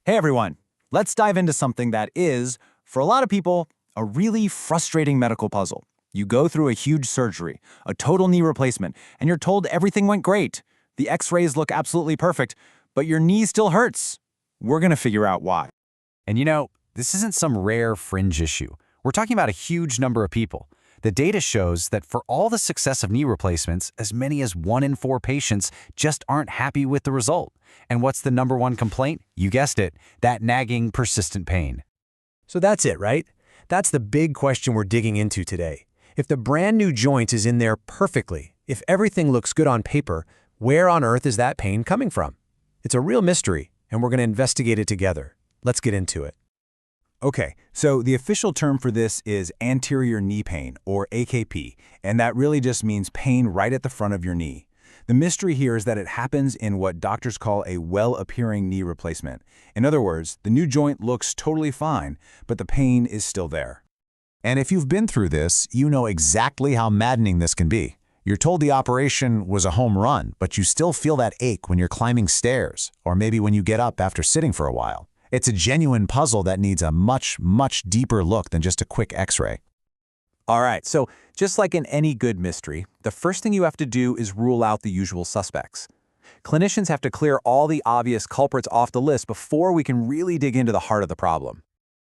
Hey everyone, let's dive into something that is, for a lot of people, a really frustrating medical puzzle. You go through a huge surgery, a total knee replacement, and you're told everything went great. The x-rays look absolutely perfect, but your knee still hurts. We're gonna figure out why. And this isn't some rare fringe issue. We're talking about a huge number of people. The data shows that for all the success of knee replacements, as many as 1 in 4 patients just aren't happy with the result. And what's the number one complaint? You guessed it, that nagging, persistent pain. So that's it, right? That's the big question we're digging into today. If the brand new joint is in there perfectly, if everything looks good on paper, where on earth is that pain coming from? It's a real mystery, and we're going to investigate it together. Let's get into it. Okay, so the official term for this is anterior knee pain, or AKP, and that really just means pain right at the front of your knee. The mystery here is that it happens in what doctors call a well-appearing knee replacement. In other words, the new joint looks totally fine, but the pain is still there. And if you've been through this, you know exactly how maddening this can be. You're told the operation was a home run, but you still feel that ache when you're climbing stairs, or maybe when you get up after sitting for a while. It's a genuine puzzle that needs a much, much deeper look than just a quick x-ray. All right, so just like in any good mystery, the first thing you have to do is rule out the usual suspects. Clinicians have to clear all the obvious culprits off the list before we can really dig into the heart of the problem.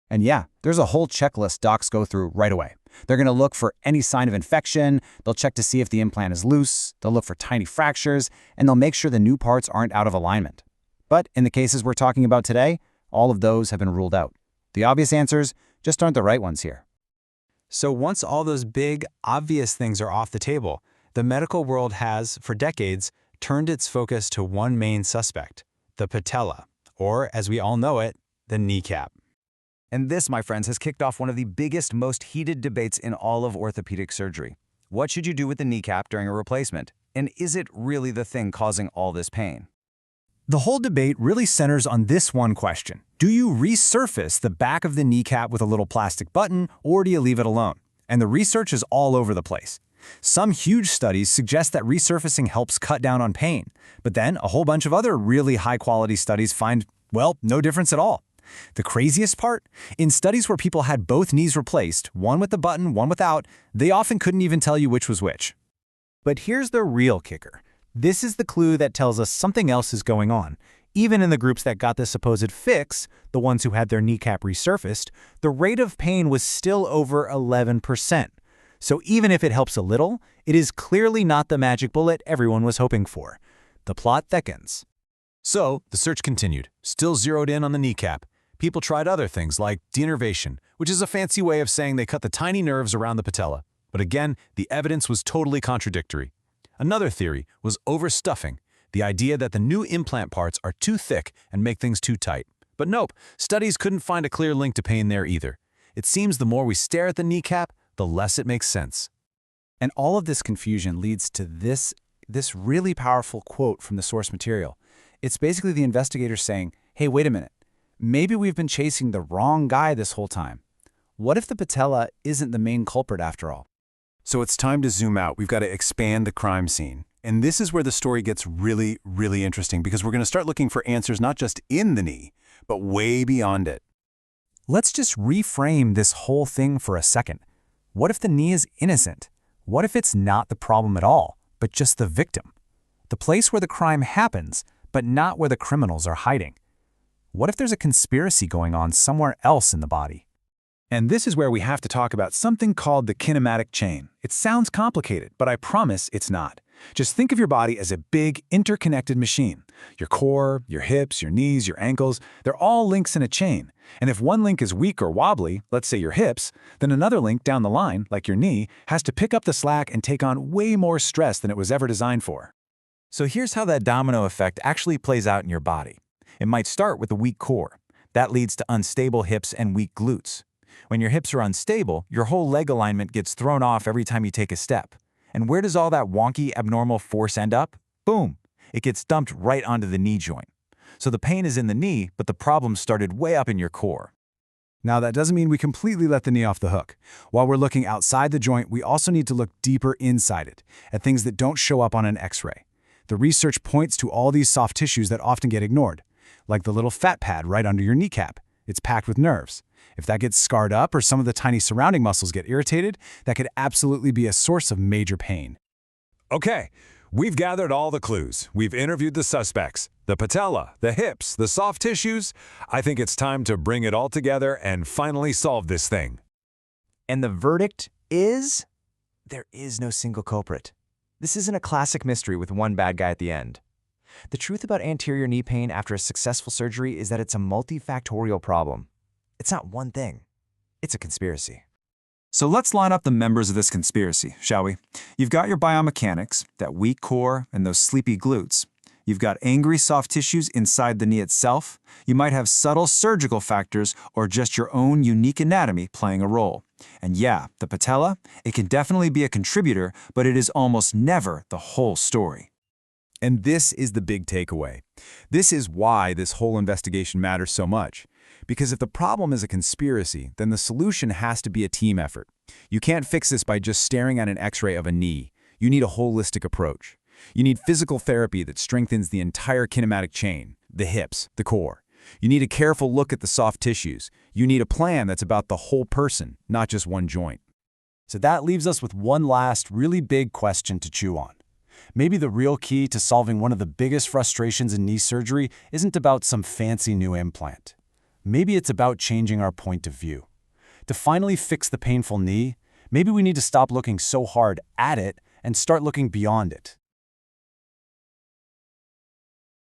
And yeah, there's a whole checklist docs go through right away. They're going to look for any sign of infection, they'll check to see if the implant is loose, they'll look for tiny fractures, and they'll make sure the new parts aren't out of alignment. But in the cases we're talking about today, all of those have been ruled out. The obvious answers just aren't the right ones here. So once all those big, obvious things are off the table, the medical world has, for decades, turned its focus to one main suspect, the patella, or as we all know it, the kneecap. And this, my friends, has kicked off one of the biggest, most heated debates in all of orthopedic surgery. What should you do with the kneecap during a replacement? And is it really the thing causing all this pain? The whole debate really centers on this one question. Do you resurface the back of the kneecap with a little plastic button, or do you leave it alone? And the research is all over the place. Some huge studies suggest that resurfacing helps cut down on pain, but then a whole bunch of other really high-quality studies find, well, no difference at all. The craziest part? In studies where people had both knees replaced, one with the button, one without, they often couldn't even tell you which was which. But here's the real kicker. This is the clue that tells us something else is going on. Even in the groups that got the supposed fix, the ones who had their kneecap resurfaced, the rate of pain was still over 11%. So even if it helps a little, it is clearly not the magic bullet everyone was hoping for. The plot thickens. So, the search continued, still zeroed in on the kneecap. People tried other things like denervation, which is a fancy way of saying they cut the tiny nerves around the patella. But again, the evidence was totally contradictory. Another theory was overstuffing, the idea that the new implant parts are too thick and make things too tight. But nope, studies couldn't find a clear link to pain there either. It seems the more we stare at the kneecap, the less it makes sense. And all of this confusion leads to this really powerful quote from the source material. It's basically the investigators saying, hey, wait a minute. Maybe we've been chasing the wrong guy this whole time. What if the patella isn't the main culprit after all? So it's time to zoom out. We've got to expand the crime scene. And this is where the story gets really, really interesting, because we're going to start looking for answers not just in the knee, but way beyond it. Let's just reframe this whole thing for a second. What if the knee is innocent? What if it's not the problem at all, but just the victim? The place where the crime happens, but not where the criminals are hiding. What if there's a conspiracy going on somewhere else in the body? And this is where we have to talk about something called the kinematic chain. It sounds complicated, but I promise it's not. Just think of your body as a big, interconnected machine. Your core, your hips, your knees, your ankles, they're all links in a chain. And if one link is weak or wobbly, let's say your hips, then another link down the line, like your knee, has to pick up the slack and take on way more stress than it was ever designed for. So here's how that domino effect actually plays out in your body. It might start with a weak core. That leads to unstable hips and weak glutes. When your hips are unstable, your whole leg alignment gets thrown off every time you take a step. And where does all that wonky, abnormal force end up? Boom! It gets dumped right onto the knee joint. So the pain is in the knee, but the problem started way up in your core. Now, that doesn't mean we completely let the knee off the hook. While we're looking outside the joint, we also need to look deeper inside it, at things that don't show up on an x-ray. The research points to all these soft tissues that often get ignored. like the little fat pad right under your kneecap. It's packed with nerves. If that gets scarred up or some of the tiny surrounding muscles get irritated, that could absolutely be a source of major pain. Okay, we've gathered all the clues. We've interviewed the suspects, the patella, the hips, the soft tissues. I think it's time to bring it all together and finally solve this thing. And the verdict is? There is no single culprit. This isn't a classic mystery with one bad guy at the end. The truth about anterior knee pain after a successful surgery is that it's a multifactorial problem. It's not one thing. It's a conspiracy. So let's line up the members of this conspiracy, shall we? You've got your biomechanics, that weak core and those sleepy glutes. You've got angry soft tissues inside the knee itself. You might have subtle surgical factors or just your own unique anatomy playing a role. And yeah, the patella, it can definitely be a contributor, but it is almost never the whole story. And this is the big takeaway. This is why this whole investigation matters so much. Because if the problem is a conspiracy, then the solution has to be a team effort. You can't fix this by just staring at an x-ray of a knee. You need a holistic approach. You need physical therapy that strengthens the entire kinematic chain, the hips, the core. You need a careful look at the soft tissues. You need a plan that's about the whole person, not just one joint. So that leaves us with one last really big question to chew on. Maybe the real key to solving one of the biggest frustrations in knee surgery isn't about some fancy new implant. Maybe it's about changing our point of view. To finally fix the painful knee, maybe we need to stop looking so hard at it and start looking beyond it.